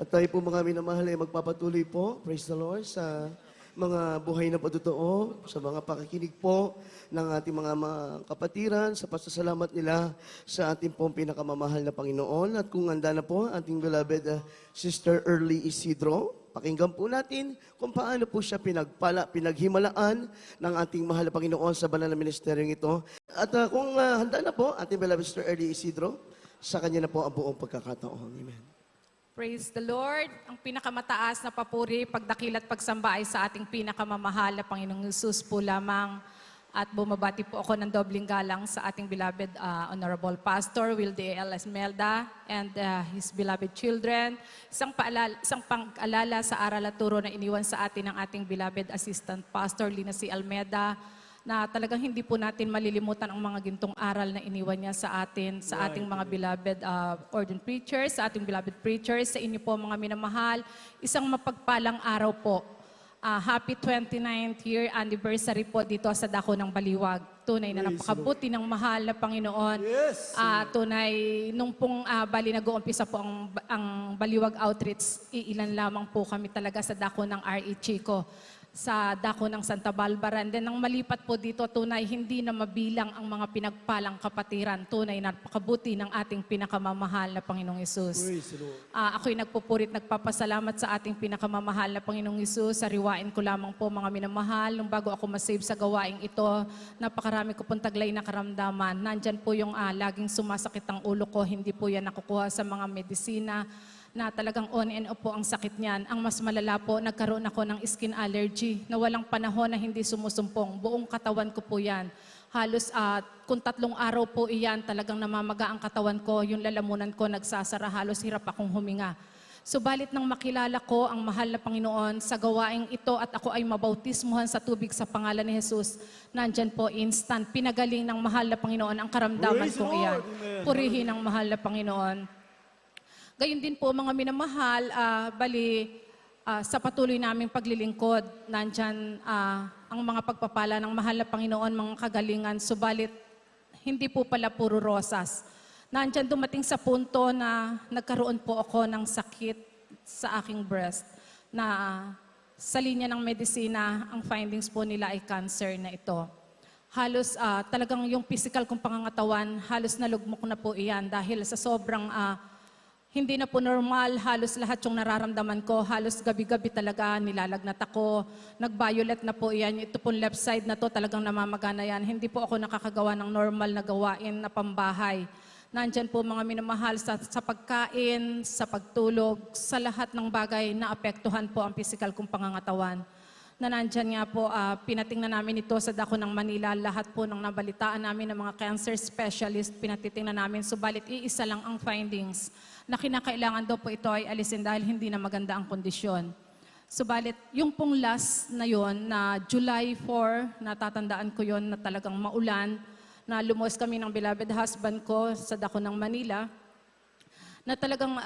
At tayo po mga minamahal ay magpapatuloy po, praise the Lord, sa mga buhay na patotoo, sa mga pakikinig po ng ating mga kapatiran, sa pasasalamat nila sa ating pong pinakamamahal na Panginoon. At kung handa na po ating beloved Sister Early Isidro, pakinggan po natin kung paano po siya pinaghimalaan ng ating mahal na Panginoon sa banal na ministeryong ito. At kung handa na po ating beloved Sister Early Isidro, sa kanya na po ang buong pagkakataon. Amen. Praise the Lord. Ang pinakamataas na papuri, pagdakil at pagsamba ay sa ating pinakamamahal na Panginoong Hesus po lamang. At bumabati po ako ng dobling galang sa ating beloved Honorable Pastor Wilde L. Esmelda and his beloved children. Isang pang-alala sa aral at turo na iniwan sa atin ng ating beloved Assistant Pastor Lina C. Almeda, na talagang hindi po natin malilimutan ang mga gintong aral na iniwan niya sa atin, sa ating mga beloved ordained preachers, sa ating beloved preachers, sa inyo po mga minamahal. Isang mapagpalang araw po. Happy 29th year anniversary po dito sa Dako ng Baliwag. Tunay na napakabuti ng mahal na Panginoon. Yes. Tunay, nung pong bali nag-uumpisa po ang Baliwag Outreach, iilan lamang po kami talaga sa Dako ng R.E. Chico, sa Dako ng Santa Barbara. And then, nang malipat po dito, tunay, hindi na mabilang ang mga pinagpalang kapatiran. Tunay, napakabuti ng ating pinakamamahal na Panginoong Hesus. Ako'y nagpupurit, nagpapasalamat sa ating pinakamamahal na Panginoong Hesus. Sariwain ko lamang po mga minamahal. Nung bago ako masave sa gawaing ito, napakarami ko pong taglay na karamdaman. Nandyan po yung laging sumasakit ang ulo ko. Hindi po yan nakukuha sa mga medisina, na talagang on and off po ang sakit niyan. Ang mas malala po, nagkaroon ako ng skin allergy na walang panahon na hindi sumusumpong. Buong katawan ko po yan. Halos kung 3 araw po iyan, talagang namamaga ang katawan ko, yung lalamunan ko nagsasara, halos hirap akong huminga. Subalit nang makilala ko ang mahal na Panginoon sa gawaing ito at ako ay mabautismuhan sa tubig sa pangalan ni Jesus, nandyan po instant, pinagaling ng mahal na Panginoon ang karamdaman kong iyan. Purihin ang mahal na Panginoon. Gayun din po mga minamahal, sa patuloy naming paglilingkod, nandyan ang mga pagpapala ng mahal na Panginoon, mga kagalingan, subalit hindi po pala puro rosas. Nandyan dumating sa punto na nagkaroon po ako ng sakit sa aking breast, na sa linya ng medisina, ang findings po nila ay cancer na ito. Halos talagang yung physical kong pangangatawan, halos nalugmok na po iyan dahil sa sobrang hindi na po normal, halos lahat yung nararamdaman ko, halos gabi-gabi talaga nilalagnat ako, nag-violet na po yan, ito po left side na to talagang namamagana yan, hindi po ako nakakagawa ng normal na gawain na pambahay. Nandyan po mga minamahal sa pagkain, sa pagtulog, sa lahat ng bagay na apektuhan po ang physical kong pangangatawan. Na nandyan nga po, pinatingnan namin ito sa Dako ng Manila, lahat po ng nabalitaan namin ng mga cancer specialist, pinatitingnan namin, subalit iisa lang ang findings, na kinakailangan daw po ito ay alisin dahil hindi na maganda ang kondisyon. Subalit, yung pong last na yon, na July 4, natatandaan ko yon na talagang maulan, na lumuwas kami ng beloved husband ko sa Dako ng Manila, na talagang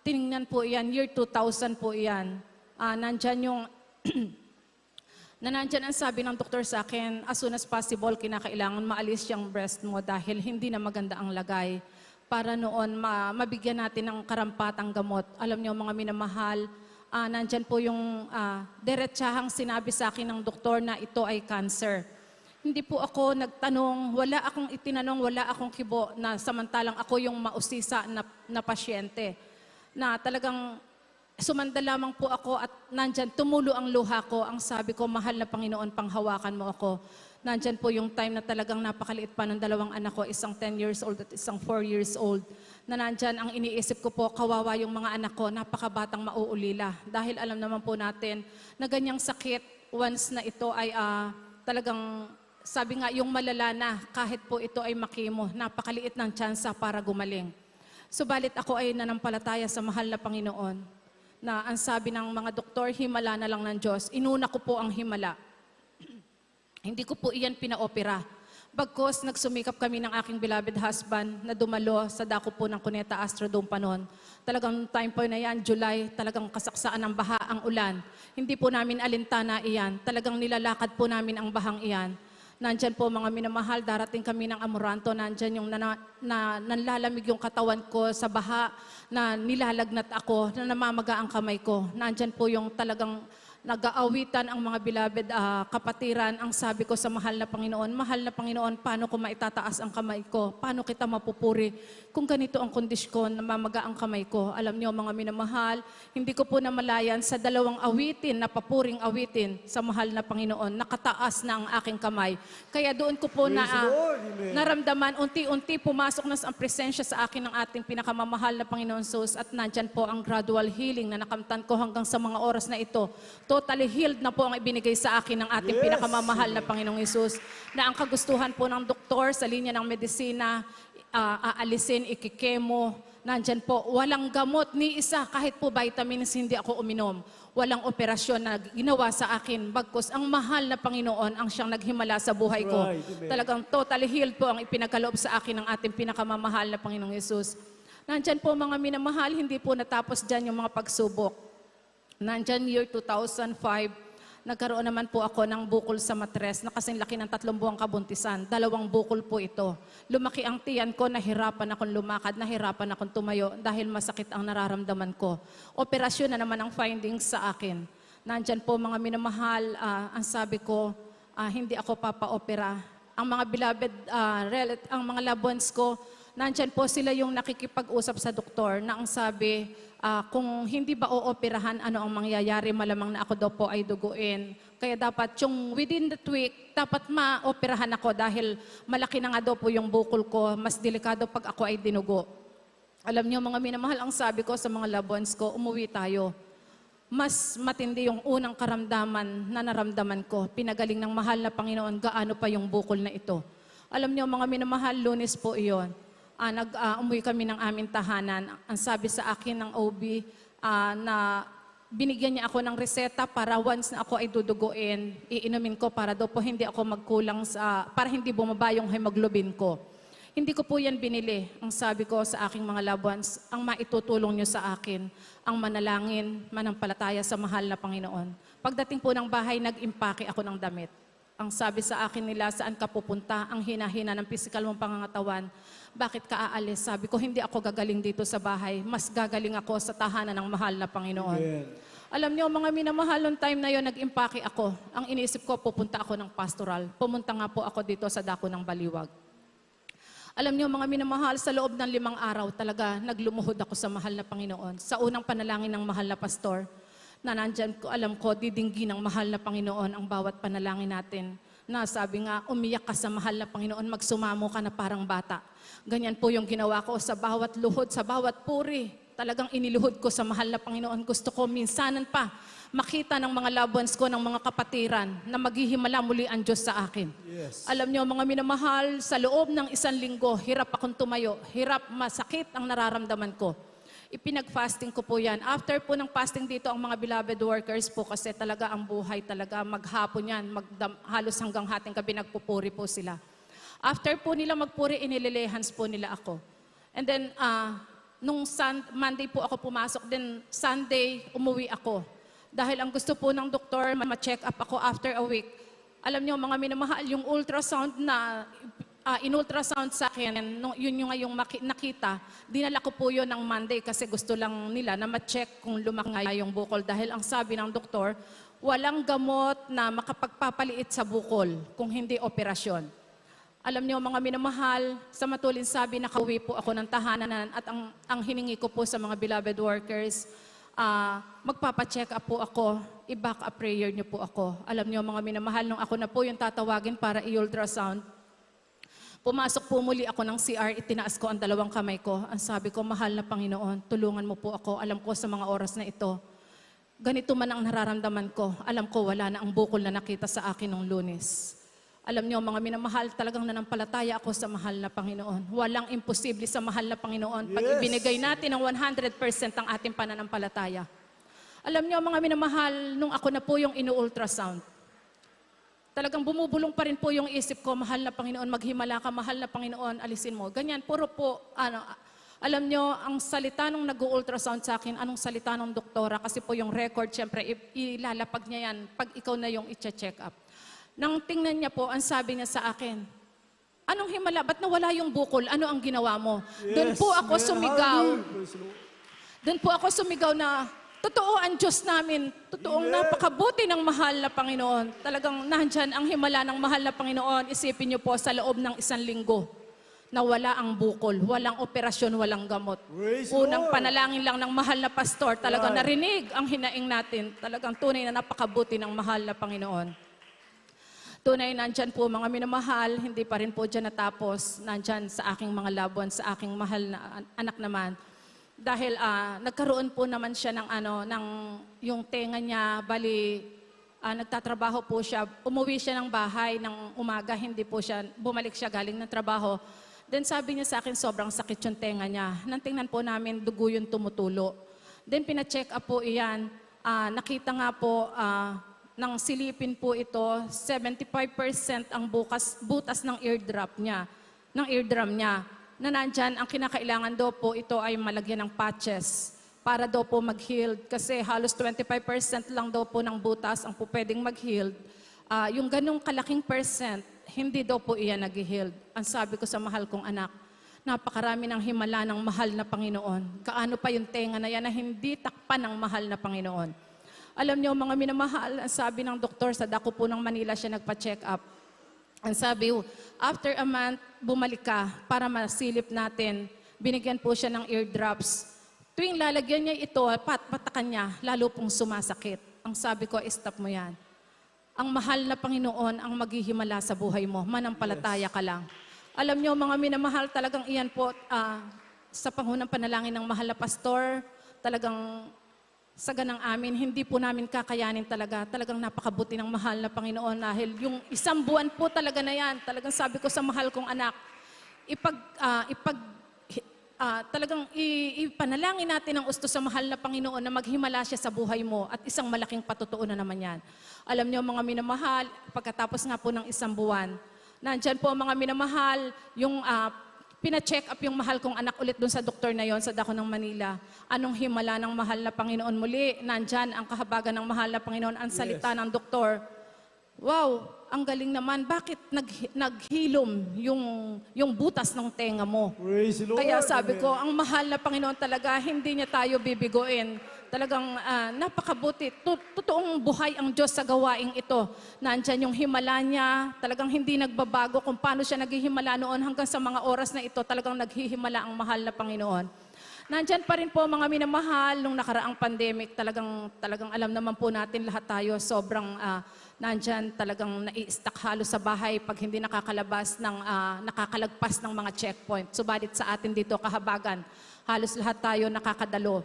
tinignan po iyan, year 2000 po iyan. Nandyan yung, na nandyan ang sabi ng doktor sa akin, as soon as possible, kinakailangan maalis yung breast mo dahil hindi na maganda ang lagay, para noon mabigyan natin ng karampatang gamot. Alam niyo mga minamahal, nandyan po yung diretsahang sinabi sa akin ng doktor na ito ay cancer. Hindi po ako nagtanong, wala akong itinanong, wala akong kibo, na samantalang ako yung mausisa na pasyente. Na talagang sumanda lamang po ako at nandyan tumulo ang luha ko. Ang sabi ko, mahal na Panginoon, panghawakan mo ako. Nandyan po yung time na talagang napakaliit pa ng 2 anak ko, isang 10 years old at isang 4 years old. Na nandyan ang iniisip ko po, kawawa yung mga anak ko, napakabatang mauulila. Dahil alam naman po natin na ganyang sakit, once na ito ay talagang, sabi nga, yung malala na, kahit po ito ay makimo, napakaliit ng tsansa para gumaling. Subalit ako ay nanampalataya sa mahal na Panginoon, na ang sabi ng mga doktor, himala na lang ng Diyos. Inuna ko po ang himala. Hindi ko po iyan pinaopera. Bagkos nagsumikap kami ng aking beloved husband na dumalo sa dako po ng Cuneta Astrodome pa noon. Talagang time po na yan, July, talagang kasaksaan ng baha ang ulan. Hindi po namin alintana iyan. Talagang nilalakad po namin ang bahang iyan. Nandyan po mga minamahal, darating kami ng Amoranto, nandyan yung nanlalamig yung katawan ko sa baha, na nilalagnat ako, na namamaga ang kamay ko. Nandyan po yung talagang nag-aawitan ang mga beloved kapatiran. Ang sabi ko sa mahal na Panginoon, paano ko maitataas ang kamay ko? Paano kita mapupuri? Kung ganito ang kondisyon ko, namamaga ang kamay ko. Alam niyo mga minamahal, hindi ko po namalayan sa dalawang awitin, na papuring awitin sa mahal na Panginoon, nakataas na ang aking kamay. Kaya doon ko po Praise the Lord. Amen. naramdaman, unti-unti pumasok na ang presensya sa akin ng ating pinakamamahal na Panginoon Jesus, at nandyan po ang gradual healing na nakamtan ko hanggang sa mga oras na ito. Totally healed na po ang ibinigay sa akin ng ating Yes. pinakamamahal na Panginoong Jesus, na ang kagustuhan po ng doktor sa linya ng medisina, aalisin, ikikemo, nandyan po, walang gamot ni isa, kahit po vitamins hindi ako uminom. Walang operasyon na ginawa sa akin, bagkus ang mahal na Panginoon ang siyang naghimala sa buhay ko. Right, amen. Talagang totally healed po ang ipinagkaloob sa akin ng ating pinakamamahal na Panginoong Jesus. Nandyan po mga minamahal, hindi po natapos dyan yung mga pagsubok. Nandyan year 2005, nagkaroon naman po ako ng bukol sa matres na kasing laki ng 3 buwang kabuntisan. 2 bukol po ito. Lumaki ang tiyan ko, nahirapan akong lumakad, nahirapan akong tumayo dahil masakit ang nararamdaman ko. Operasyon na naman ang findings sa akin. Nandyan po mga minamahal, ang sabi ko, hindi ako papa-opera. Ang mga beloved, ang mga loved ones ko, nandyan po sila yung nakikipag-usap sa doktor na ang sabi, kung hindi ba ooperahan, ano ang mangyayari, malamang na ako daw po ay duguin. Kaya dapat yung within the week, dapat maoperahan ako dahil malaki na nga daw po yung bukol ko, mas delikado pag ako ay dinugo. Alam niyo mga minamahal, ang sabi ko sa mga loved ones ko, umuwi tayo. Mas matindi yung unang karamdaman na naramdaman ko. Pinagaling ng mahal na Panginoon, gaano pa yung bukol na ito. Alam niyo mga minamahal, Lunes po iyon. Umuwi kami ng aming tahanan. Ang sabi sa akin ng OB na binigyan niya ako ng reseta para once na ako ay duduguin, iinumin ko para daw po hindi ako magkulang para hindi bumaba yung hemoglobin ko. Hindi ko po yan binili. Ang sabi ko sa aking mga loved ones, ang maitutulong niyo sa akin, ang manalangin, manampalataya sa mahal na Panginoon. Pagdating po ng bahay, nag-impake ako ng damit. Ang sabi sa akin nila, saan ka pupunta? Ang hina-hina ng physical mong pangangatawan. Bakit ka aalis? Sabi ko, hindi ako gagaling dito sa bahay. Mas gagaling ako sa tahanan ng mahal na Panginoon. Amen. Alam niyo, mga minamahal, noong time na yon, nag-impake ako. Ang iniisip ko, pupunta ako ng pastoral. Pumunta nga po ako dito sa dako ng Baliwag. Alam niyo, mga minamahal, sa loob ng 5 araw, talaga naglumuhod ako sa mahal na Panginoon. Sa unang panalangin ng mahal na pastor, na nandyan ko, alam ko, didinggi ng mahal na Panginoon ang bawat panalangin natin. Na sabi nga, umiyak ka sa mahal na Panginoon, magsumamo ka na parang bata. Ganyan po yung ginawa ko sa bawat luhod, sa bawat puri. Talagang iniluhod ko sa mahal na Panginoon. Gusto ko minsanan pa makita ng mga loved ones ko, ng mga kapatiran, na maghihimala muli ang Diyos sa akin. Yes. Alam niyo, mga minamahal, sa loob ng 1 linggo, hirap akong tumayo, hirap, masakit ang nararamdaman ko. Ipinag-fasting ko po yan. After po ng fasting dito, ang mga beloved workers po, kasi talaga ang buhay talaga, maghapon yan, halos hanggang hating gabi nagpupuri po sila. After po nila magpuri, inililehans po nila ako. And then, nung Monday po ako pumasok, then Sunday, umuwi ako. Dahil ang gusto po ng doktor, ma-check up ako after a week. Alam niyo, mga minamahal, yung ultrasound na in-ultrasound sa akin, yun yung ngayong nakita, dinala ko po yun ng Monday kasi gusto lang nila na ma-check kung lumaki nga yung bukol. Dahil ang sabi ng doktor, walang gamot na makapagpapaliit sa bukol kung hindi operasyon. Alam niyo mga minamahal, sa matulin sabi, nakauwi po ako ng tahanan at ang hiningi ko po sa mga beloved workers, magpapacheck up po ako, i-back up prayer niyo po ako. Alam niyo mga minamahal, nung ako na po yung tatawagin para i-ultrasound, pumasok po muli ako ng CR, itinaas ko ang 2 kamay ko. Ang sabi ko, mahal na Panginoon, tulungan mo po ako. Alam ko sa mga oras na ito, ganito man ang nararamdaman ko. Alam ko wala na ang bukol na nakita sa akin nung Lunes. Alam niyo, mga minamahal, talagang nanampalataya ako sa mahal na Panginoon. Walang imposible sa mahal na Panginoon pag Yes. ibinigay natin ng 100% ang ating pananampalataya. Alam niyo, mga minamahal, nung ako na po yung inu-ultrasound, talagang bumubulong pa rin po yung isip ko, mahal na Panginoon, maghimala ka, mahal na Panginoon, alisin mo. Ganyan, puro po, alam nyo, ang salita nung nag-ultrasound sa akin, anong salita ng doktora, kasi po yung record, syempre, ilalapag niya yan pag ikaw na yung i-check up. Nang tingnan niya po, ang sabi niya sa akin, anong himala? Ba't nawala yung bukol? Ano ang ginawa mo? Doon po ako sumigaw. Doon po ako sumigaw na, totoo ang Diyos namin. Totoong napakabuti ng mahal na Panginoon. Talagang nandyan ang himala ng mahal na Panginoon. Isipin niyo po sa loob ng 1 linggo na wala ang bukol, walang operasyon, walang gamot. Unang panalangin lang ng mahal na pastor, talagang narinig ang hinaing natin. Talagang tunay na napakabuti ng mahal na Panginoon. Tunay, nandyan po mga minamahal, hindi pa rin po dyan natapos, nandyan sa aking mga labuan, sa aking mahal na anak naman. Dahil nagkaroon po naman siya ng yung tenga niya, bali, nagtatrabaho po siya, umuwi siya ng bahay ng umaga, hindi po siya, bumalik siya galing ng trabaho. Then sabi niya sa akin, sobrang sakit yung tenga niya. Nang tingnan po namin, dugo yung tumutulo. Then pina-check up po iyan, nakita nga po, nang silipin po ito, 75% ang butas ng eardrum niya, na nandyan, ang kinakailangan daw po ito ay malagyan ng patches para daw po mag-healed. Kasi halos 25% lang daw po ng butas ang po pwedeng mag-healed. Yung ganong kalaking percent, hindi daw po iyan nag-healed. Ang sabi ko sa mahal kong anak, napakarami ng himala ng mahal na Panginoon. Kaano pa yung tenga na yan na hindi takpan ng mahal na Panginoon. Alam niyo, mga minamahal, ang sabi ng doktor, sa dako po ng Manila siya nagpa-check up. Ang sabi, after a month, bumalik ka para masilip natin. Binigyan po siya ng eardrops. Tuwing lalagyan niya ito, patakan niya, lalo pong sumasakit. Ang sabi ko, stop mo yan. Ang mahal na Panginoon ang maghihimala sa buhay mo. Manampalataya ka lang. Alam niyo, mga minamahal, talagang iyan po, sa pangunang panalangin ng mahal na pastor, talagang sa ganang amin, hindi po namin kakayanin talaga. Talagang napakabuti ng mahal na Panginoon dahil yung 1 buwan po talaga na yan, talagang sabi ko sa mahal kong anak, talagang ipanalangin natin ang gusto sa mahal na Panginoon na maghimala siya sa buhay mo at isang malaking patutuo na naman yan. Alam niyo mga minamahal, pagkatapos nga po ng 1 buwan, nandyan po mga minamahal, yung pina-check up yung mahal kong anak ulit doon sa doktor na yon sa dako ng Manila. Anong himala ng mahal na Panginoon muli? Nandyan ang kahabagan ng mahal na Panginoon, ang salita ng doktor. Wow, ang galing naman. Bakit naghilom yung butas ng tenga mo? Kaya sabi ko, ang mahal na Panginoon talaga, hindi niya tayo bibigoin. Talagang napakabuti. Totoong buhay ang Diyos sa gawaing ito. Nandyan yung himala niya, talagang hindi nagbabago kung paano siya naghihimala noon hanggang sa mga oras na ito, talagang naghihimala ang mahal na Panginoon. Nandyan pa rin po mga minamahal, nung nakaraang pandemic, talagang alam naman po natin lahat tayo, sobrang nandyan talagang nai-stuck halos sa bahay pag hindi nakakalabas ng nakakalagpas ng mga checkpoint. Subalit sa atin dito, kahabagan, halos lahat tayo nakakadalo.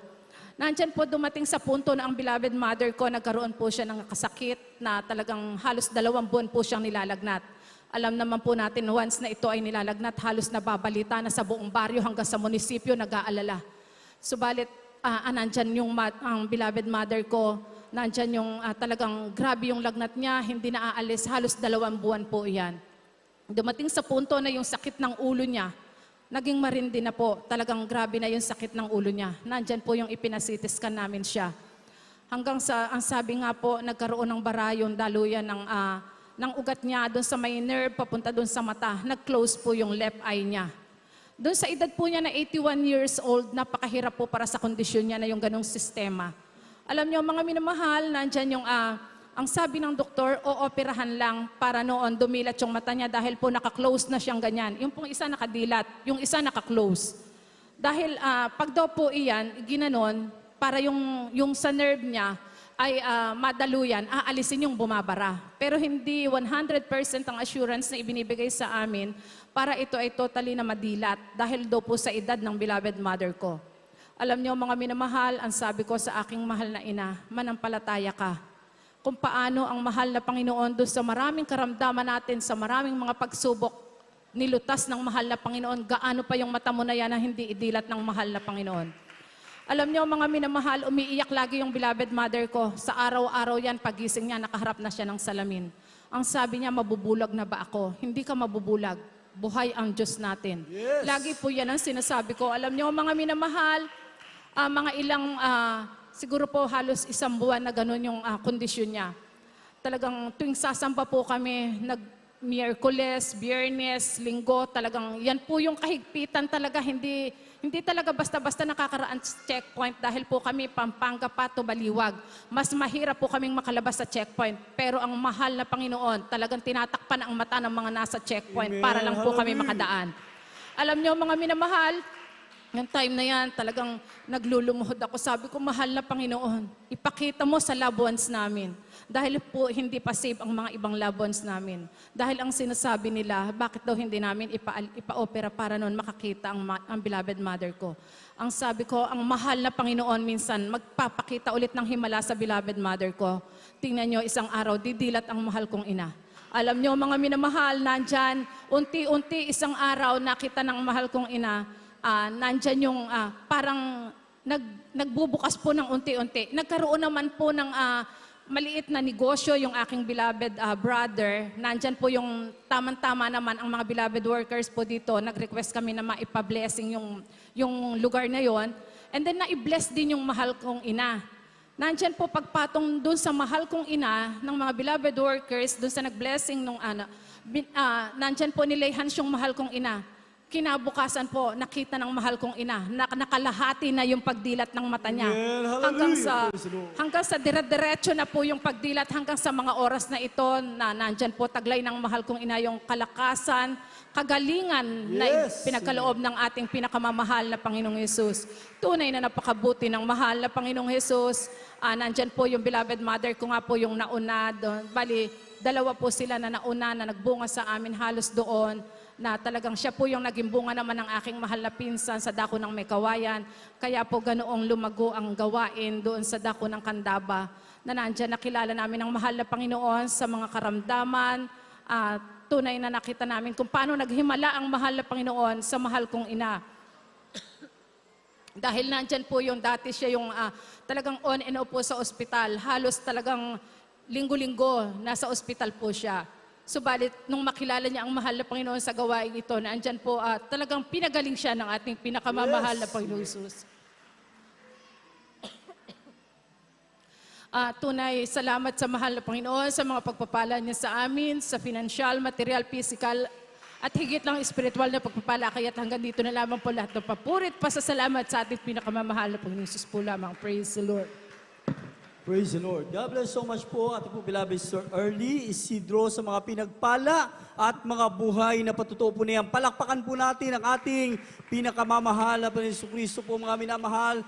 Nandyan po dumating sa punto na ang beloved mother ko, nagkaroon po siya ng kasakit na talagang halos 2 buwan po siyang nilalagnat. Alam naman po natin, once na ito ay nilalagnat, halos nababalita na sa buong baryo hanggang sa munisipyo, nag-aalala. Subalit, nandyan yung ang beloved mother ko, nandyan yung talagang grabe yung lagnat niya, hindi na aalis, halos 2 buwan po iyan. Dumating sa punto na yung sakit ng ulo niya, naging marindi na po. Talagang grabe na yung sakit ng ulo niya. Nandyan po yung ipinasitiskan namin siya. Hanggang sa, ang sabi nga po, nagkaroon ng barayon, daluyan ng ugat niya doon sa may nerve, papunta doon sa mata. Nag-close po yung left eye niya. Doon sa edad po niya na 81 years old, napakahirap po para sa kondisyon niya na yung ganong sistema. Alam niyo, mga minamahal, nandyan yung ang sabi ng doktor, ooperahan lang para noon dumilat yung mata niya dahil po naka-close na siyang ganyan. Yung pong isa nakadilat, yung isa naka-close. Dahil pag daw po iyan, ginanon, para yung sa nerve niya ay madaluyan, aalisin yung bumabara. Pero hindi 100% ang assurance na ibinibigay sa amin para ito ay totally na madilat dahil daw po sa edad ng beloved mother ko. Alam niyo mga minamahal, ang sabi ko sa aking mahal na ina, manampalataya ka. Kung paano ang mahal na Panginoon doon sa maraming karamdaman natin, sa maraming mga pagsubok, nilutas ng mahal na Panginoon, gaano pa yung mata mo na yan na hindi idilat ng mahal na Panginoon. Alam niyo mga minamahal, umiiyak lagi yung beloved mother ko. Sa araw-araw yan, pagising niya, nakaharap na siya ng salamin. Ang sabi niya, mabubulag na ba ako? Hindi ka mabubulag. Buhay ang Diyos natin. Yes. Lagi po yan ang sinasabi ko. Alam niyo mga minamahal, mga ilang siguro po halos 1 buwan na gano'n yung kondisyon niya. talagang tuwing sasamba po kami, Miyerkules, Biyernes, Linggo, talagang yan po yung kahigpitan talaga, hindi talaga basta-basta nakakaraan sa checkpoint dahil po kami Pampanga pa to Baliwag. Mas mahirap po kaming makalabas sa checkpoint. Pero ang mahal na Panginoon, talagang tinatakpan ang mata ng mga nasa checkpoint para lang po kami makadaan. Alam niyo mga minamahal, yung time na yan, talagang naglulumuhod ako. Sabi ko, mahal na Panginoon, ipakita mo sa loved ones namin. Dahil po hindi pa save ang mga ibang loved ones namin. Dahil ang sinasabi nila, bakit daw hindi namin ipa-opera para noon makakita ang beloved mother ko. Ang sabi ko, ang mahal na Panginoon minsan, magpapakita ulit ng himala sa beloved mother ko. Tingnan nyo, isang araw, didilat ang mahal kong ina. Alam nyo, mga minamahal, nandyan, unti-unti, isang araw, nakita ng mahal kong ina, nandyan yung parang nagbubukas po ng unti-unti. Nagkaroon naman po ng maliit na negosyo yung aking beloved brother. Nandyan po yung tamang-tama naman ang mga beloved workers po dito. Nag-request kami na maipa-blessing yung lugar na yon. And then na-bless din yung mahal kong ina. Nandyan po pagpatong dun sa mahal kong ina ng mga beloved workers, dun sa nag-blessing nung nandyan po nilehans yung mahal kong ina. Kinabukasan po, nakita ng mahal kong ina, nakalahati na yung pagdilat ng mata niya. Hanggang sa dire-diretso na po yung pagdilat, hanggang sa mga oras na ito, na nandyan po taglay ng mahal kong ina yung kalakasan, kagalingan na pinagkaloob ng ating pinakamamahal na Panginoong Hesus. Tunay na napakabuti ng mahal na Panginoong Hesus. Nandyan po yung beloved mother ko nga po yung nauna doon. Bali, dalawa po sila na nauna na nagbunga sa amin halos doon, na talagang siya po yung naging bunga naman ng aking mahal na pinsan sa dako ng Mekawayan. Kaya po ganoong lumago ang gawain doon sa dako ng Candaba, na nandyan nakilala namin ang mahal na Panginoon sa mga karamdaman. Tunay na nakita namin kung paano naghimala ang mahal na Panginoon sa mahal kong ina. Dahil nandyan po yung dati siya yung talagang on and off po sa ospital. Halos talagang linggo-linggo nasa ospital po siya. Subalit, nung makilala niya ang mahal na Panginoon sa gawain ito, na andyan po, talagang pinagaling siya ng ating pinakamamahal na Panginoon Jesus. Tunay, salamat sa mahal na Panginoon sa mga pagpapala niya sa amin, sa financial, material, physical, at higit lang spiritual na pagpapala. Kaya't hanggang dito na lamang po lahat ng papurit, pasasalamat sa ating pinakamamahal na Panginoon Jesus po lamang. Praise the Lord. Praise the Lord. God bless so much po, ating po beloved Sir Early Isidro, sa mga pinagpala at mga buhay na patutuo po na yan. Palakpakan po natin ang ating pinakamamahal na Panginoon Kristo po, mga minamahal.